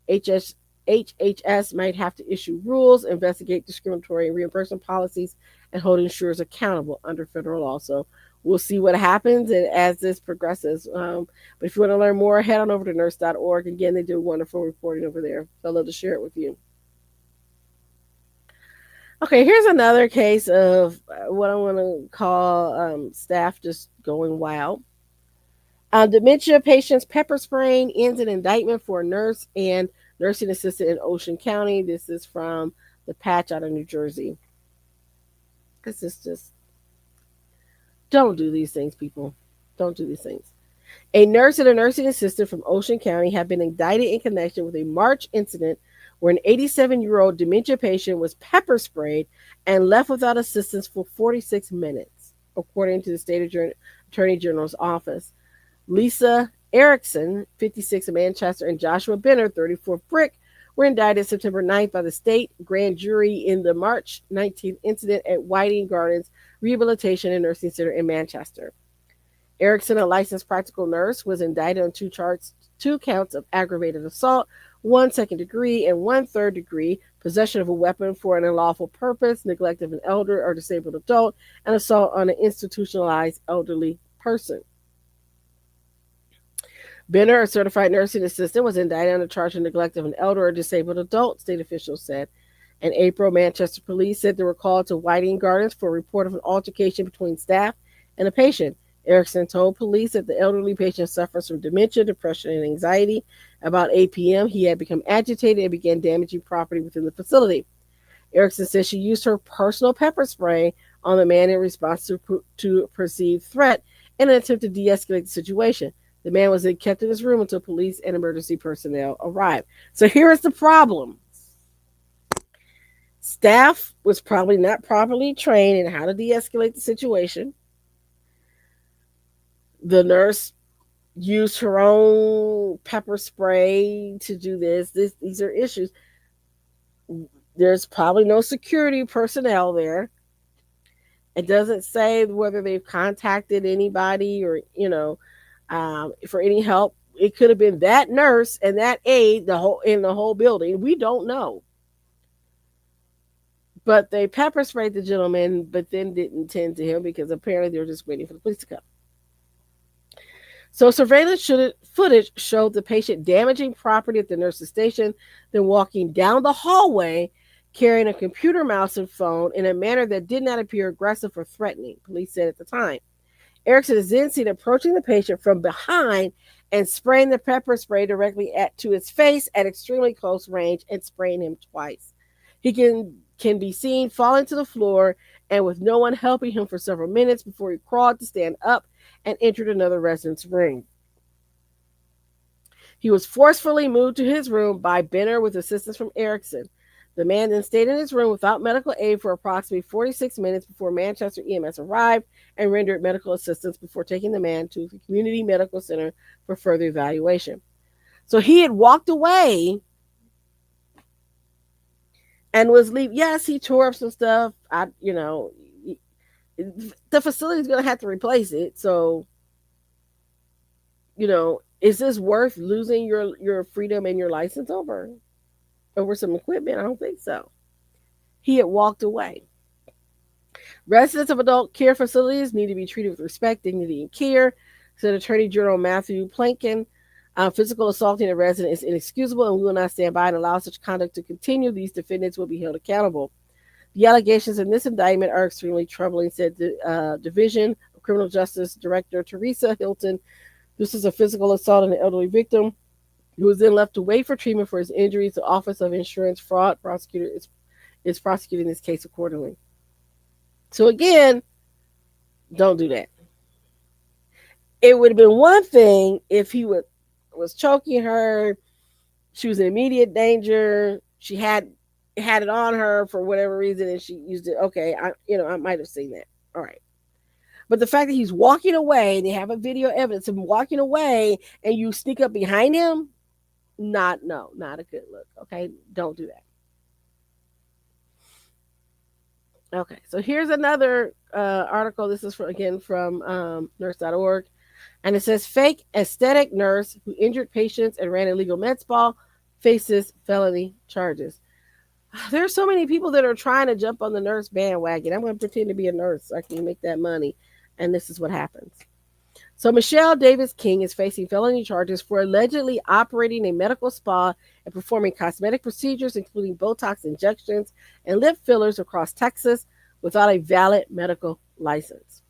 HHS might have to issue rules, investigate discriminatory reimbursement policies, and hold insurers accountable under federal law. So we'll see what happens as this progresses. But if you want to learn more, head on over to nurse.org. Again, they do wonderful reporting over there. So I'd love to share it with you. Okay, here's another case of what I want to call staff just going wild. Dementia patients pepper spraying ends an indictment for a nurse and nursing assistant in Ocean County. This is from the Patch out of New Jersey. This is just, don't do these things, people. Don't do these things. A nurse and a nursing assistant from Ocean County have been indicted in connection with a March incident where an 87-year-old dementia patient was pepper sprayed and left without assistance for 46 minutes, according to the state attorney general's office. Lisa Erickson, 56 of Manchester, and Joshua Benner, 34 of Brick, were indicted September 9th by the state grand jury in the March 19th incident at Whiting Gardens Rehabilitation and Nursing Center in Manchester. Erickson, a licensed practical nurse, was indicted on two counts of aggravated assault, one second degree and one third degree, possession of a weapon for an unlawful purpose, neglect of an elder or disabled adult, and assault on an institutionalized elderly person. Benner, a certified nursing assistant, was indicted on the charge of neglect of an elder or disabled adult, state officials said. In April, Manchester police said they were called to Whiting Gardens for a report of an altercation between staff and a patient. Erickson told police that the elderly patient suffers from dementia, depression, and anxiety. About 8 p.m., he had become agitated and began damaging property within the facility. Erickson said she used her personal pepper spray on the man in response to a perceived threat in an attempt to de-escalate the situation. The man was then kept in his room until police and emergency personnel arrived. So here is the problem. Staff was probably not properly trained in how to de-escalate the situation. The nurse used her own pepper spray to do this. These are issues. There's probably no security personnel there. It doesn't say whether they've contacted anybody or, for any help. It could have been that nurse and that aide in the whole building. We don't know. But they pepper sprayed the gentleman, but then didn't tend to him because apparently they were just waiting for the police to come. So surveillance footage showed the patient damaging property at the nurse's station, then walking down the hallway carrying a computer mouse and phone in a manner that did not appear aggressive or threatening, police said at the time. Erickson is then seen approaching the patient from behind and spraying the pepper spray directly to his face at extremely close range and spraying him twice. He can be seen falling to the floor and with no one helping him for several minutes before he crawled to stand up and entered another resident's room. He was forcefully moved to his room by Benner with assistance from Erickson. The man then stayed in his room without medical aid for approximately 46 minutes before Manchester EMS arrived and rendered medical assistance before taking the man to the community medical center for further evaluation. So he had walked away and was leaving. Yes, he tore up some stuff. The facility is going to have to replace it. So, is this worth losing your freedom and your license over some equipment? I don't think so. He had walked away. Residents of adult care facilities need to be treated with respect, dignity, and care, said Attorney General Matthew Plankin. Physical assaulting a resident is inexcusable, and we will not stand by and allow such conduct to continue. These defendants will be held accountable. The allegations in this indictment are extremely troubling, said the Division of Criminal Justice Director Teresa Hilton. This is a physical assault on an elderly victim who was then left to wait for treatment for his injuries. The Office of Insurance Fraud Prosecutor is prosecuting this case accordingly. So again, don't do that. It would have been one thing if he was choking her, she was in immediate danger, she had it on her for whatever reason and she used it. Okay, I might have seen that. All right. But the fact that he's walking away, they have a video evidence of him walking away and you sneak up behind him, not a good look. Okay, don't do that. Okay, so here's another article. This is from nurse.org. And it says, fake aesthetic nurse who injured patients and ran illegal med spa faces felony charges. There are so many people that are trying to jump on the nurse bandwagon. I'm going to pretend to be a nurse so I can make that money. And this is what happens. So Michelle Davis King is facing felony charges for allegedly operating a medical spa and performing cosmetic procedures, including Botox injections and lip fillers across Texas without a valid medical license.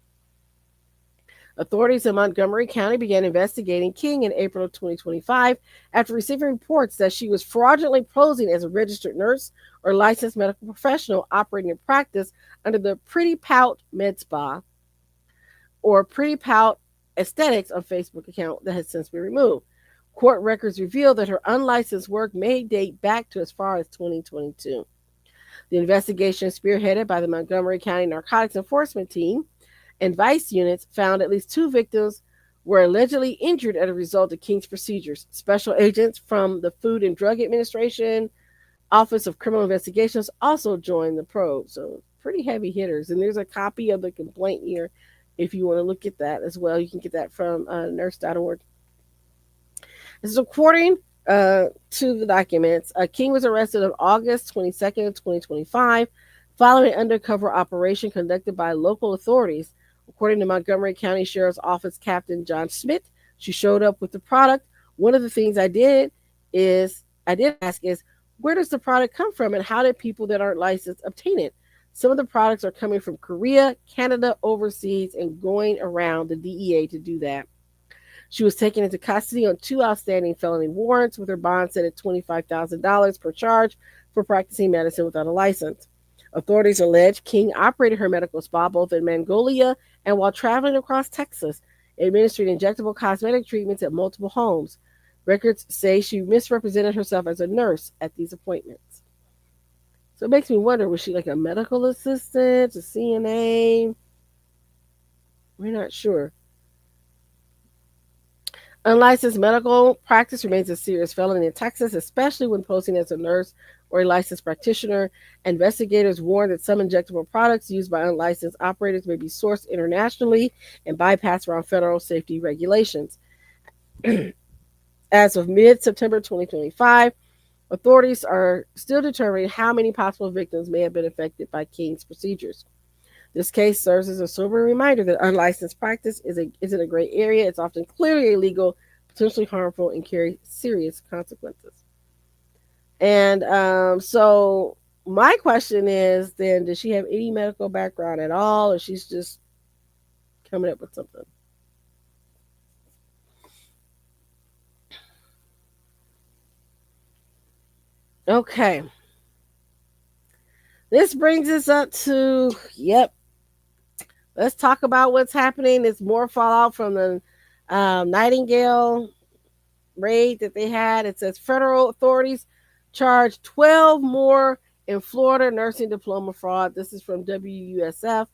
Authorities in Montgomery County began investigating King in April of 2025 after receiving reports that she was fraudulently posing as a registered nurse or licensed medical professional operating in practice under the Pretty Pout Med Spa or Pretty Pout Aesthetics on Facebook account that has since been removed. Court records reveal that her unlicensed work may date back to as far as 2022. The investigation, spearheaded by the Montgomery County Narcotics Enforcement Team and Vice units, found at least 2 victims were allegedly injured as a result of King's procedures. Special agents from the Food and Drug Administration, Office of Criminal Investigations also joined the probe. So pretty heavy hitters. And there's a copy of the complaint here if you want to look at that as well. You can get that from nurse.org. This is according to the documents. King was arrested on August 22nd, 2025, following an undercover operation conducted by local authorities. According to Montgomery County Sheriff's Office Captain John Smith, she showed up with the product. One of the things I did ask is, where does the product come from and how did people that aren't licensed obtain it? Some of the products are coming from Korea, Canada, overseas, and going around the DEA to do that. She was taken into custody on 2 outstanding felony warrants with her bond set at $25,000 per charge for practicing medicine without a license. Authorities allege King operated her medical spa both in Mongolia and while traveling across Texas, administering injectable cosmetic treatments at multiple homes. Records say she misrepresented herself as a nurse at these appointments. So it makes me wonder, was she like a medical assistant, a CNA? We're not sure. Unlicensed medical practice remains a serious felony in Texas, especially when posing as a nurse or a licensed practitioner. Investigators warn that some injectable products used by unlicensed operators may be sourced internationally and bypass around federal safety regulations. As of mid-September 2025, authorities are still determining how many possible victims may have been affected by King's procedures. This case serves as a sobering reminder that unlicensed practice isn't a gray area. It's often clearly illegal, potentially harmful, and carry serious consequences. And so my question is then, does she have any medical background at all, or she's just coming up with something? Okay. This brings us up to, let's talk about what's happening. It's more fallout from the Nightingale raid that they had. It says federal authorities charged 12 more in Florida nursing diploma fraud. This is from WUSF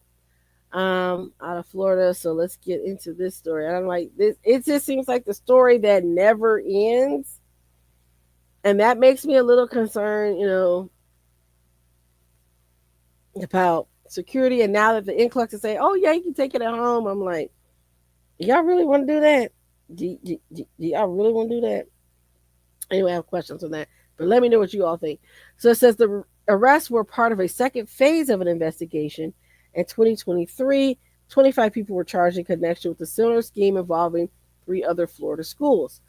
out of Florida. So let's get into this story. I'm like, this. It just seems like the story that never ends. And that makes me a little concerned, about security. And now that the influx is saying, oh, yeah, you can take it at home, I'm like, y'all really want to do that? Do y'all really want to do that? Anyway, I have questions on that. But let me know what you all think. So it says the arrests were part of a second phase of an investigation. In 2023, 25 people were charged in connection with a similar scheme involving 3 other Florida schools.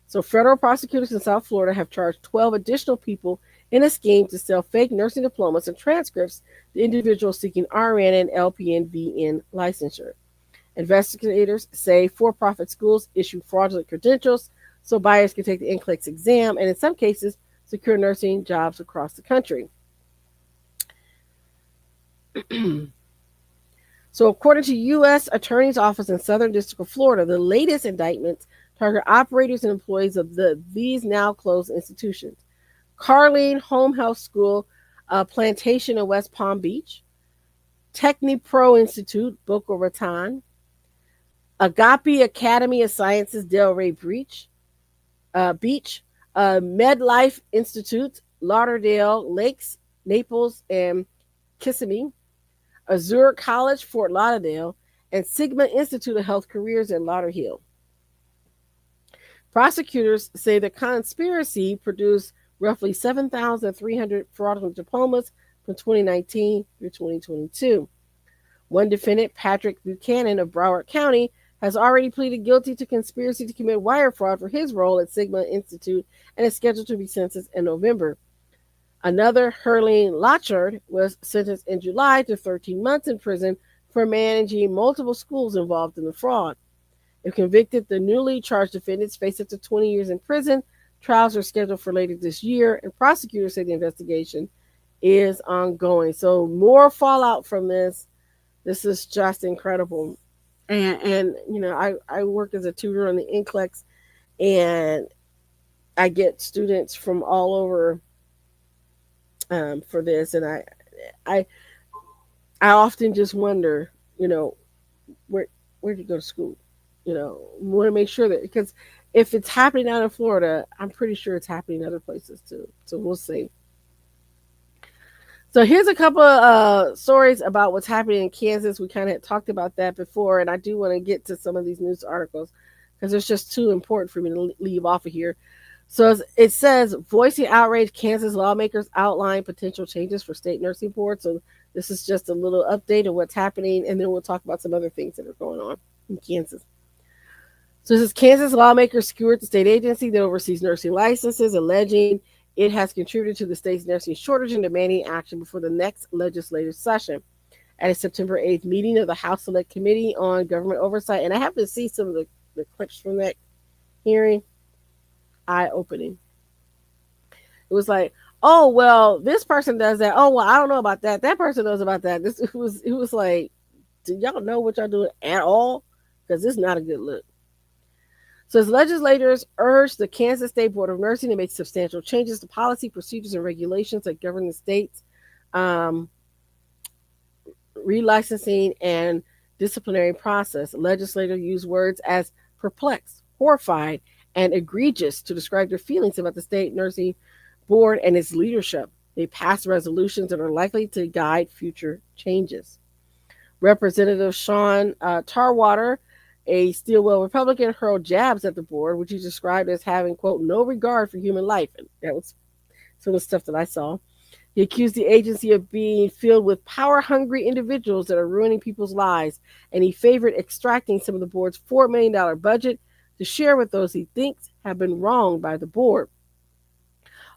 So federal prosecutors in South Florida have charged 12 additional people in a scheme to sell fake nursing diplomas and transcripts to individuals seeking RN and LPN VN licensure. Investigators say for-profit schools issue fraudulent credentials so buyers can take the NCLEX exam and in some cases secure nursing jobs across the country. So according to U.S. Attorney's Office in Southern District of Florida, the latest indictments target operators and employees of these now closed institutions. Carleen Home Health School, Plantation in West Palm Beach, TechniPro Institute, Boca Raton, Agape Academy of Sciences, Delray Beach, MedLife Institute, Lauderdale Lakes, Naples, and Kissimmee, Azure College, Fort Lauderdale, and Sigma Institute of Health Careers in Lauderhill. Prosecutors say the conspiracy produced roughly 7,300 fraudulent diplomas from 2019 through 2022. One defendant, Patrick Buchanan of Broward County, has already pleaded guilty to conspiracy to commit wire fraud for his role at Sigma Institute and is scheduled to be sentenced in November. Another, Herline Lochard, was sentenced in July to 13 months in prison for managing multiple schools involved in the fraud. If convicted, the newly charged defendants face up to 20 years in prison. Trials are scheduled for later this year, and prosecutors say the investigation is ongoing. So more fallout from this. This is just incredible. And you know, I work as a tutor on the NCLEX, and I get students from all over for this, and I I often just wonder, you know, where where did you go to school? You know, want to make sure that because if it's happening out in Florida, I'm pretty sure it's happening in other places too. So we'll see. So here's a couple of stories about what's happening in Kansas. We kind of talked about that before, and I do want to get to some of these news articles because it's just too important for me to leave off of here. So it says, voicing outrage, Kansas lawmakers outline potential changes for state nursing boards. So this is just a little update of what's happening, and then we'll talk about some other things that are going on in Kansas. So this is Kansas lawmakers skewered the state agency that oversees nursing licenses, alleging it has contributed to the state's nursing shortage and demanding action before the next legislative session. At a September 8th meeting of the House Select Committee on Government Oversight, and I have to see some of the clips from that hearing, eye opening. It was like, oh well, this person does that. Oh well, I don't know about that. That person knows about that. It was like, do y'all know what y'all doing at all? Because this is not a good look. So as legislators urged the Kansas State Board of Nursing to make substantial changes to policy, procedures, and regulations that govern the state's um, relicensing and disciplinary process. Legislators used words as perplexed, horrified, and egregious to describe their feelings about the state nursing board and its leadership. They passed resolutions that are likely to guide future changes. Representative Sean Tarwater, a Stillwell Republican, hurled jabs at the board, which he described as having, quote, no regard for human life. And that was some of the stuff that I saw. He accused the agency of being filled with power hungry individuals that are ruining people's lives, and he favored extracting some of the board's $4 million budget to share with those he thinks have been wronged by the board.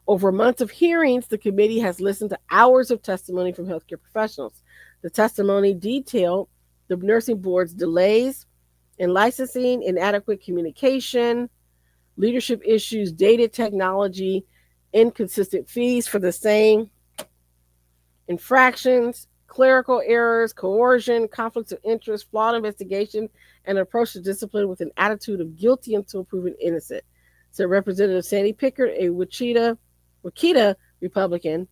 Over months of hearings, the committee has listened to hours of testimony from healthcare professionals. The testimony detailed the nursing board's delays in licensing, inadequate communication, leadership issues, dated technology, inconsistent fees for the same infractions, clerical errors, coercion, conflicts of interest, flawed investigation, and an approach to discipline with an attitude of guilty until proven innocent, said Representative Sandy Pickard, a Wichita Republican.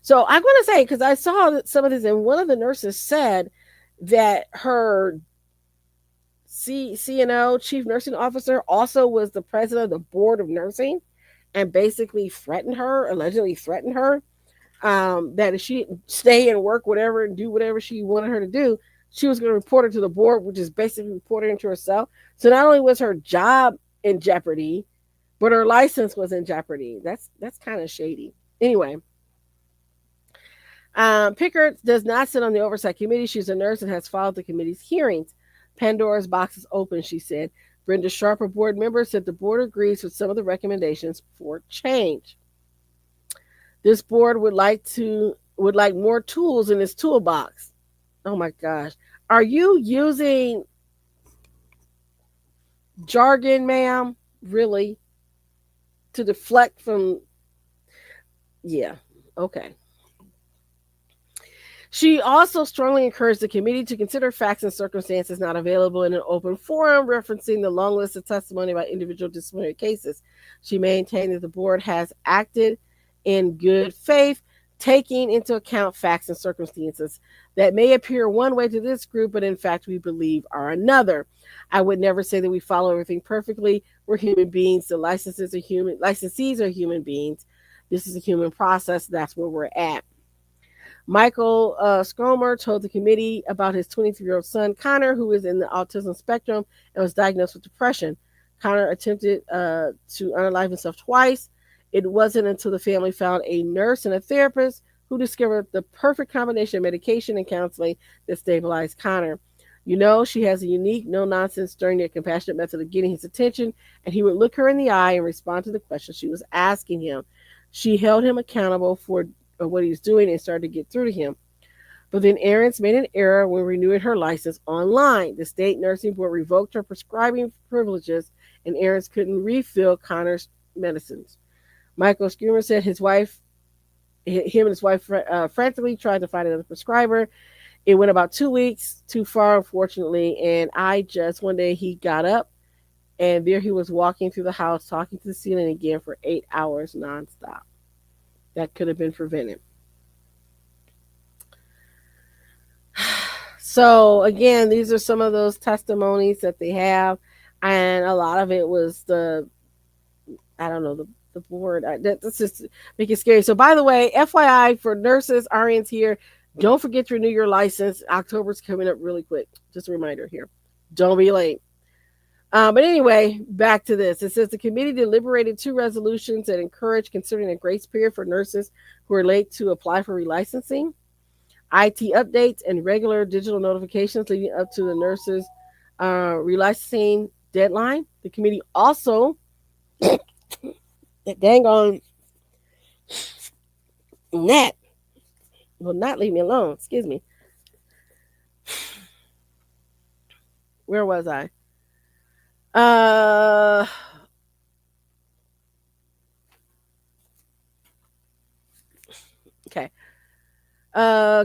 So I'm going to say, because I saw some of this, and one of the nurses said that her CNO, Chief Nursing Officer, also was the president of the Board of Nursing and basically allegedly threatened her, that if she didn't stay and work whatever and do whatever she wanted her to do, she was going to report it to the board, which is basically reporting to herself. So not only was her job in jeopardy, but her license was in jeopardy. That's kind of shady. Anyway, Pickard does not sit on the oversight committee. She's a nurse and has followed the committee's hearings. Pandora's box is open, she said. Brenda Sharp, a board member, said the board agrees with some of the recommendations for change. This board would like more tools in its toolbox. Oh my gosh. Are you using jargon, ma'am? Really? To deflect from... Yeah. Okay. She also strongly encouraged the committee to consider facts and circumstances not available in an open forum, referencing the long list of testimony about individual disciplinary cases. She maintained that the board has acted in good faith, taking into account facts and circumstances that may appear one way to this group, but in fact we believe are another. I would never say that we follow everything perfectly. We're human beings. The licensees are human beings. This is a human process. That's where we're at. Michael Stromer told the committee about his 23-year-old son, Connor, who is in the autism spectrum and was diagnosed with depression. Connor attempted to unalive himself twice. It wasn't until the family found a nurse and a therapist who discovered the perfect combination of medication and counseling that stabilized Connor. You know, she has a unique, no-nonsense, stern yet compassionate method of getting his attention, and he would look her in the eye and respond to the questions she was asking him. She held him accountable for what he was doing and started to get through to him. But then Aarons made an error when renewing her license online. The state nursing board revoked her prescribing privileges, and Aarons couldn't refill Connor's medicines. Michael Schumer said him and his wife frantically tried to find another prescriber. It went about 2 weeks too far, unfortunately, and one day he got up and there he was walking through the house, talking to the ceiling again for 8 hours nonstop. That could have been prevented. So again, these are some of those testimonies that they have, and a lot of it was I don't know the board. That's just make it scary. So by the way, FYI for nurses, RNs here, don't forget to renew your license. October's coming up really quick. Just a reminder here. Don't be late. But anyway, back to this. It says the committee deliberated 2 resolutions that encourage considering a grace period for nurses who are late to apply for relicensing, IT updates, and regular digital notifications leading up to the nurses' relicensing deadline. The committee also, dang on, that will not leave me alone. Excuse me. Where was I? Uh, okay.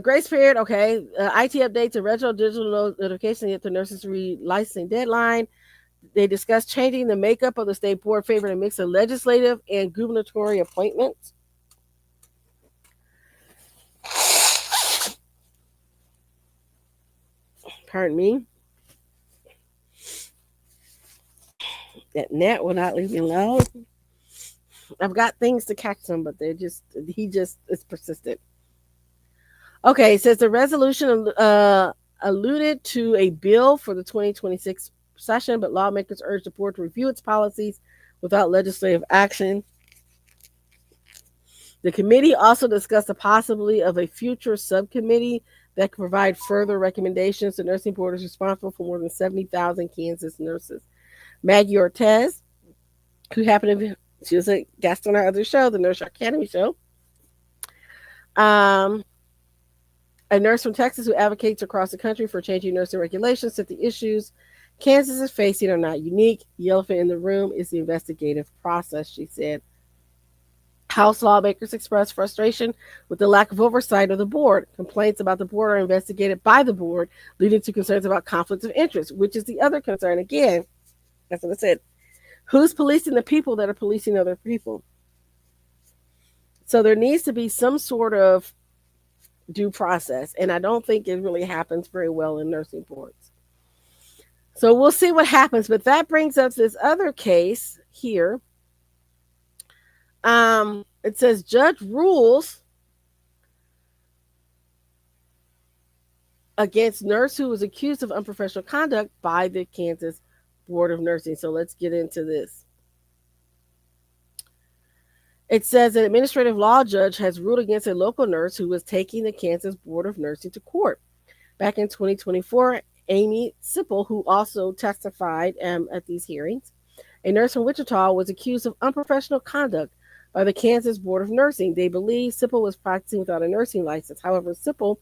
Grace period. Okay. IT updates and retro digital notification at the nurses' relicensing deadline. They discussed changing the makeup of the state board, favoring a mix of legislative and gubernatorial appointments. Pardon me. That gnat will not leave me alone. I've got things to catch him, but he just is persistent. Okay, it says the resolution alluded to a bill for the 2026 session, but lawmakers urged the board to review its policies without legislative action. The committee also discussed the possibility of a future subcommittee that could provide further recommendations. The nursing board is responsible for more than 70,000 Kansas nurses. Maggie Ortez, who happened to be, she was a guest on our other show, the Nurse Academy show. A nurse from Texas who advocates across the country for changing nursing regulations, said the issues Kansas is facing are not unique. The elephant in the room is the investigative process, she said. House lawmakers expressed frustration with the lack of oversight of the board. Complaints about the board are investigated by the board, leading to concerns about conflicts of interest, which is the other concern. Again, that's what I said. Who's policing the people that are policing other people? So there needs to be some sort of due process, and I don't think it really happens very well in nursing boards. So we'll see what happens, but that brings up this other case here. It says judge rules against nurse who was accused of unprofessional conduct by the Kansas Board of Nursing. So let's get into this. It says an administrative law judge has ruled against a local nurse who was taking the Kansas Board of Nursing to court. Back in 2024, Amy Sipple, who also testified at these hearings, a nurse from Wichita, was accused of unprofessional conduct by the Kansas Board of Nursing. They believe Sipple was practicing without a nursing license. However, Sipple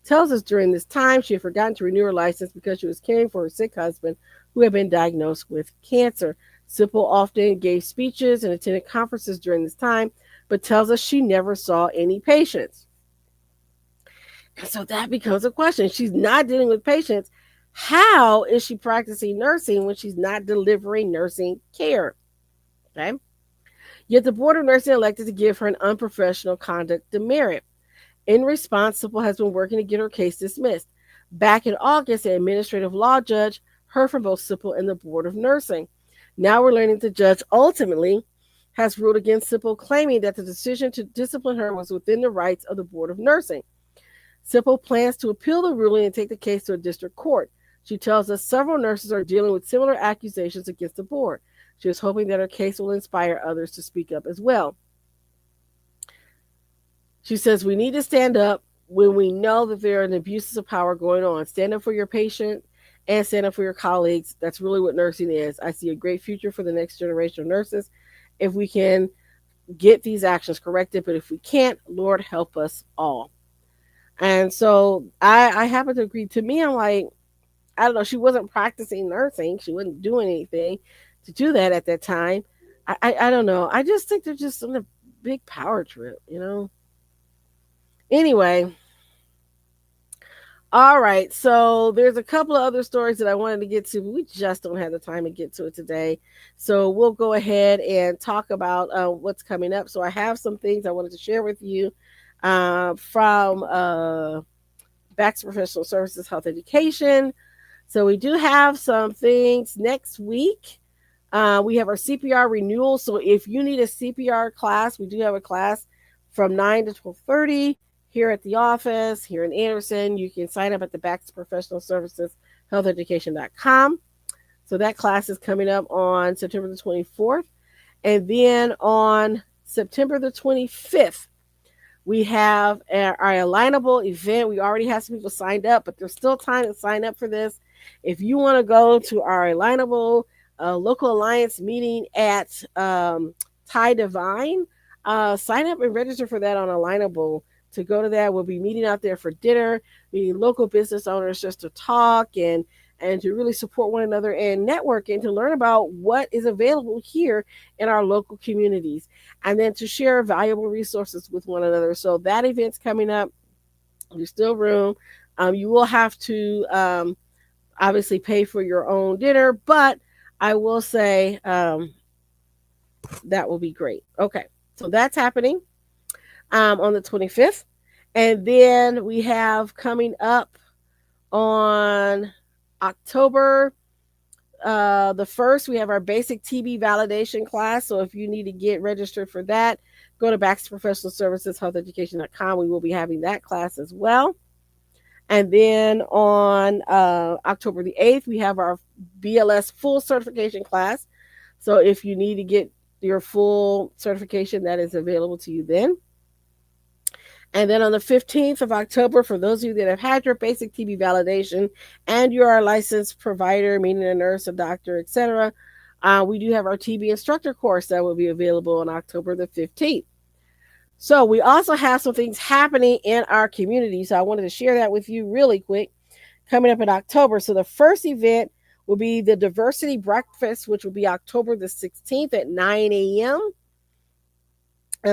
tells us during this time she had forgotten to renew her license because she was caring for her sick husband who had been diagnosed with cancer. Sipple often gave speeches and attended conferences during this time, but tells us she never saw any patients. And so that becomes a question. She's not dealing with patients. How is she practicing nursing when she's not delivering nursing care? Okay. Yet the Board of Nursing elected to give her an unprofessional conduct demerit. In response, Sipple has been working to get her case dismissed. Back in August, an administrative law judge heard from both Sipple and the Board of Nursing. Now we're learning the judge ultimately has ruled against Sipple, claiming that the decision to discipline her was within the rights of the Board of Nursing. Sipple plans to appeal the ruling and take the case to a district court. She tells us several nurses are dealing with similar accusations against the board. She is hoping that her case will inspire others to speak up as well. She says we need to stand up when we know that there are abuses of power going on. Stand up for your patient and stand up for your colleagues. That's really what nursing is. I see a great future for the next generation of nurses if we can get these actions corrected. But if we can't, Lord help us all. And so I happen to agree. To me, I'm like, I don't know, she wasn't practicing nursing. She wasn't doing anything to do that at that time. I don't know. I just think they're just on a big power trip, you know? Anyway, all right. So there's a couple of other stories that I wanted to get to, but we just don't have the time to get to it today. So we'll go ahead and talk about what's coming up. So I have some things I wanted to share with you from Baxter Professional Services Health Education. So we do have some things next week. We have our CPR renewal. So if you need a CPR class, we do have a class from 9 to 12:30 here at the office, here in Anderson. You can sign up at the Baxter Professional Services healtheducation.com. So that class is coming up on September the 24th. And then on September the 25th, we have our alignable event. We already have some people signed up, but there's still time to sign up for this. If you want to go to our alignable local alliance meeting at Thai Divine, sign up and register for that on alignable. To go to that, we'll be meeting out there for dinner, meeting local business owners just to talk and to really support one another and network and to learn about what is available here in our local communities and then to share valuable resources with one another. So that event's coming up. There's still room. You will have to obviously pay for your own dinner, but I will say that will be great. Okay, so that's happening on the 25th. And then we have coming up on October the 1st, we have our basic TB validation class. So if you need to get registered for that, go to Baxter Professional Services healtheducation.com. We will be having that class as well. And then on October the 8th, we have our BLS full certification class. So if you need to get your full certification, that is available to you then. And then on the 15th of October, for those of you that have had your basic TB validation and you are a licensed provider, meaning a nurse, a doctor, etc., we do have our TB instructor course that will be available on October the 15th. So we also have some things happening in our community. So I wanted to share that with you really quick coming up in October. So the first event will be the Diversity Breakfast, which will be October the 16th at 9 a.m.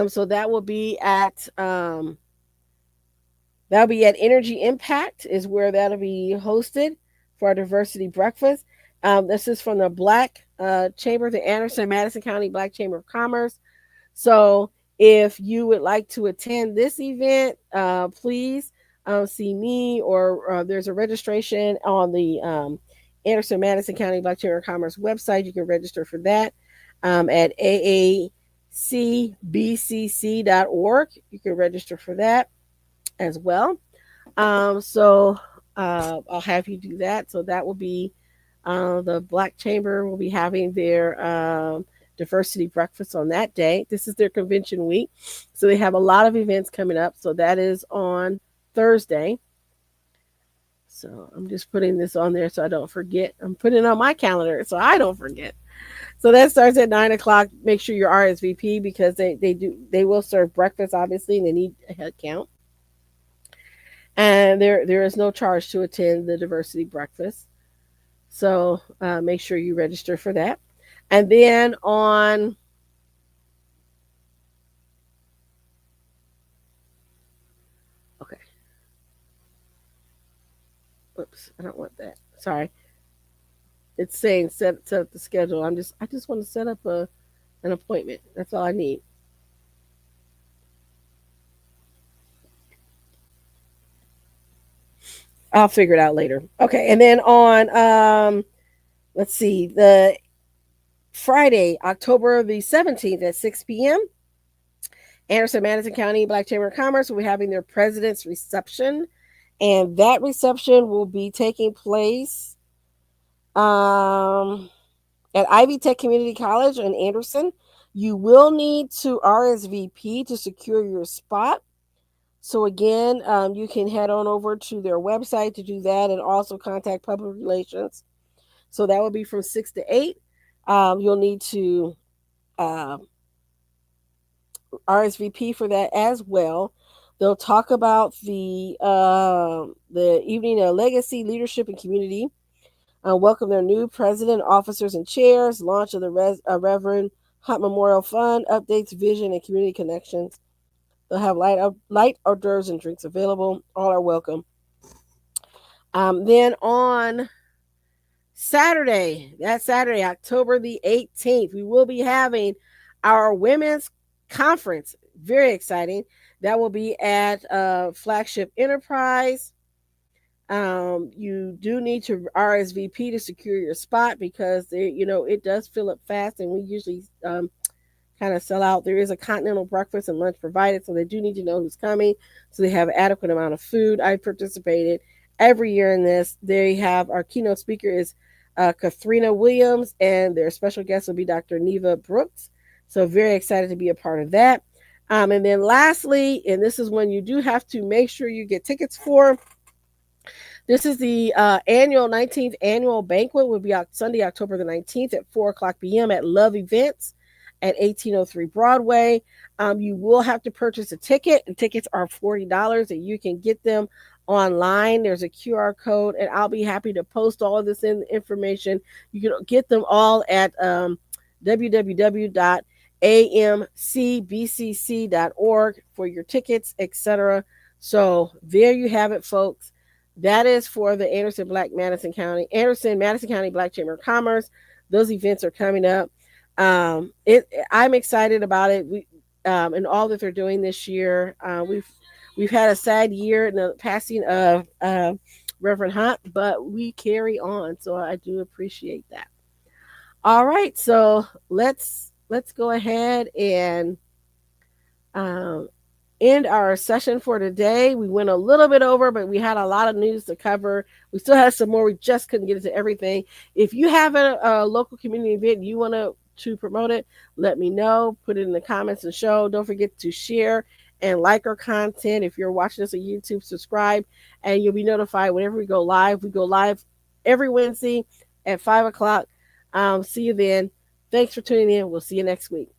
So that will be at Energy Impact is where that'll be hosted for our diversity breakfast. This is from the Black Chamber, the Anderson Madison County Black Chamber of Commerce. So if you would like to attend this event, please see me or there's a registration on the Anderson Madison County Black Chamber of Commerce website. You can register for that at aacbcc.org. You can register for that as well. So I'll have you do that. So that will be the Black Chamber will be having their diversity breakfast on that day. This is their convention week. So they have a lot of events coming up. So that is on Thursday. So I'm just putting this on there so I don't forget. I'm putting it on my calendar so I don't forget. So that starts at 9:00. Make sure you're RSVP because they will serve breakfast, obviously, and they need a head count. And there is no charge to attend the diversity breakfast. So make sure you register for that. And then on okay. Oops, I don't want that. Sorry. It's saying set up the schedule. I just want to set up an appointment. That's all I need. I'll figure it out later. Okay, and then on let's see, the Friday, October the 17th at 6 p.m. Anderson Madison County Black Chamber of Commerce will be having their president's reception, and that reception will be taking place at Ivy Tech Community College in Anderson. You will need to RSVP to secure your spot. So again, you can head on over to their website to do that and also contact public relations. So that will be from 6 to 8. You'll need to RSVP for that as well. They'll talk about the evening of legacy, leadership, and community. Welcome their new president, officers, and chairs. Launch of the Reverend Hunt Memorial Fund. Updates, vision, and community connections. They'll have light hors d'oeuvres and drinks available. All are welcome. Then on Saturday, October the 18th, we will be having our women's conference. Very exciting. That will be at Flagship Enterprise. You do need to RSVP to secure your spot because it does fill up fast, and we usually kind of sell out. There is a continental breakfast and lunch provided, so they do need to know who's coming, so they have adequate amount of food. I participated every year in this. They have our keynote speaker is Katharina Williams, and their special guest will be Dr. Neva Brooks. So very excited to be a part of that. And then lastly, and this is when you do have to make sure you get tickets for. This is the 19th annual banquet. Will be Sunday, October the 19th at 4 o'clock p.m. at Love Events at 1803 Broadway. You will have to purchase a ticket, and tickets are $40, and you can get them online. There's a QR code, and I'll be happy to post all of this information. You can get them all at www.amcbcc.org for your tickets, etc. So there you have it, folks. That is for the Anderson Madison County Black Chamber of Commerce. Those events are coming up. I'm excited about it. And all that they're doing this year. We've had a sad year in the passing of Reverend Hunt, but we carry on. So I do appreciate that. All right, so let's go ahead and end our session for today. We went a little bit over, but we had a lot of news to cover. We still have some more. We just couldn't get into everything. If you have a local community event you want to promote it, let me know. Put it in the comments and show. Don't forget to share and like our content. If you're watching us on YouTube, subscribe, and you'll be notified whenever we go live. We go live every Wednesday at 5 o'clock. See you then. Thanks for tuning in. We'll see you next week.